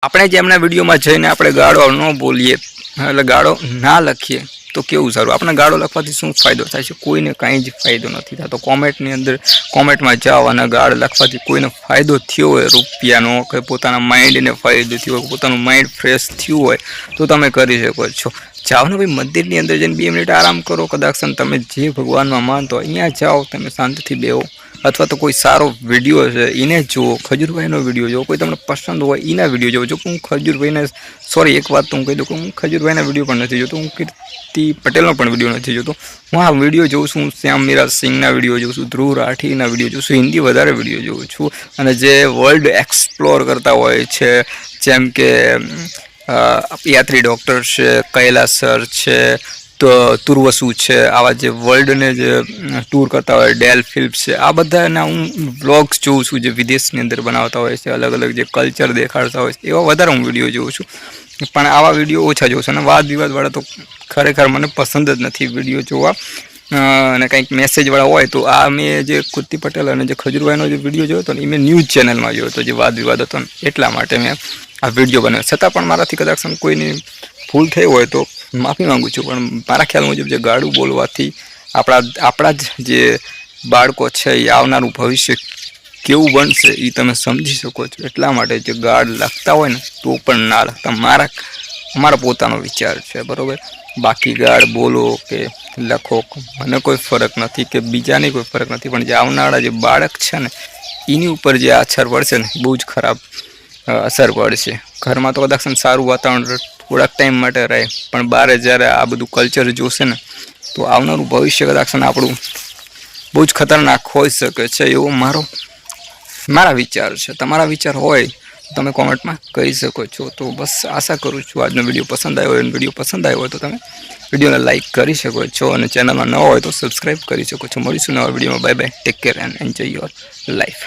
આપણે જે એમના વિડીયોમાં જઈને આપણે ગાળો ન બોલીએ એટલે ગાળો ના લખીએ તો કેવું સારું. આપણે ગાળો લખવાથી શું ફાયદો થાય છે? કોઈને કાંઈ જ ફાયદો નથી થતો. કોમેન્ટની અંદર કોમેન્ટમાં જાઓ અને ગાળ લખવાથી કોઈને ફાયદો થયો હોય રૂપિયાનો, કે પોતાના માઇન્ડને ફાયદો થયો હોય, પોતાનું માઇન્ડ ફ્રેશ થયું હોય તો તમે કરી શકો છો. જાઓ ને ભાઈ મંદિરની અંદર જઈને 2 મિનિટ આરામ કરો. કદાચ તમે જે ભગવાનમાં માનતો અહીંયા જાઓ, તમે શાંતિથી બેહો, અથવા તો કોઈ સારો વિડીયો છે એને જુઓ, ખજૂરભાઈનો વિડીયો જુઓ, કોઈ તમને પસંદ હોય એના વિડીયો જુઓ. જો હું ખજૂરભાઈને સોરી એક વાત તો હું કહી દઉં કે હું ખજૂરભાઈના વિડીયો પણ નથી જોતો, હું કીર્તિ પટેલનો પણ વિડીયો નથી જોતો. હું આ વિડીયો જોઉં છું, શ્યામ મીરા સિંહના વિડીયો જોઉં છું, ધ્રુવ રાઠીના વિડીયો જોઉં છું, હિન્દી વધારે વિડીયો જોઉં છું. અને જે વર્લ્ડ એક્સપ્લોર કરતા હોય છે, જેમ કે યાત્રી ડૉક્ટર છે, કૈલાસ સર છે, તો તુર્વસુ છે, આવા જે વર્લ્ડને જે ટૂર કરતા હોય, ડેલ ફિલ્પ્સ છે, આ બધાના હું વ્લોગ્સ જોઉં છું જે વિદેશની અંદર બનાવતા હોય છે, અલગ અલગ જે કલ્ચર દેખાડતા હોય છે, એવા વધારે હું વિડીયો જોઉં છું. પણ આવા વિડીયો ઓછા જોઉં છું. અને વાદ વિવાદવાળા તો ખરેખર મને પસંદ જ નથી વિડીયો જોવા. અને કંઈક મેસેજવાળા હોય તો આ મેં જે કીર્તિ પટેલ અને જે ખજૂરભાઈનો જે વિડીયો જોયો હતો ને એ મેં ન્યૂઝ ચેનલમાં જોયો હતો, જે વાદ વિવાદ હતો ને એટલા માટે મેં આ વિડીયો બનાવ્યો. છતાં પણ મારાથી કદાચ કોઈની ભૂલ થઈ હોય તો માફી માગું છું. પણ મારા ખ્યાલ મુજબ જે ગાળું બોલવાથી આપણા જ જે બાળકો છે એ આવનારું ભવિષ્ય કેવું બનશે એ તમે સમજી શકો છો. એટલા માટે જે ગાળ લખતા હોય ને તો પણ ના લખતા. મારા પોતાનો વિચાર છે, બરાબર. બાકી ગાળ બોલો કે લખો મને કોઈ ફરક નથી, કે બીજાને કોઈ ફરક નથી, પણ જે આવનારા જે બાળક છે ને એની ઉપર જે અસર પડશે ને બહુ જ ખરાબ અસર પડશે. ઘરમાં તો કદાચ સારું વાતાવરણ થોડાક ટાઈમ માટે રહે, પણ બહાર જ્યારે આ બધું કલ્ચર જોશે ને તો આવનારું ભવિષ્ય કદાચ આપણું બહુ જ ખતરનાક હોઈ શકે છે. એવો મારા વિચાર છે. તમારા વિચાર હોય તમે કોમેન્ટમાં કહી શકો છો. તો બસ આશા કરું છું આજનો વિડીયો પસંદ આવ્યો હોય. વિડીયો પસંદ આવ્યો હોય તો તમે વિડીયોને લાઇક કરી શકો છો, અને ચેનલમાં ન હોય તો સબસ્ક્રાઈબ કરી શકો છો. મળીશું નવા વિડીયોમાં. Bye bye, take care and enjoy your life.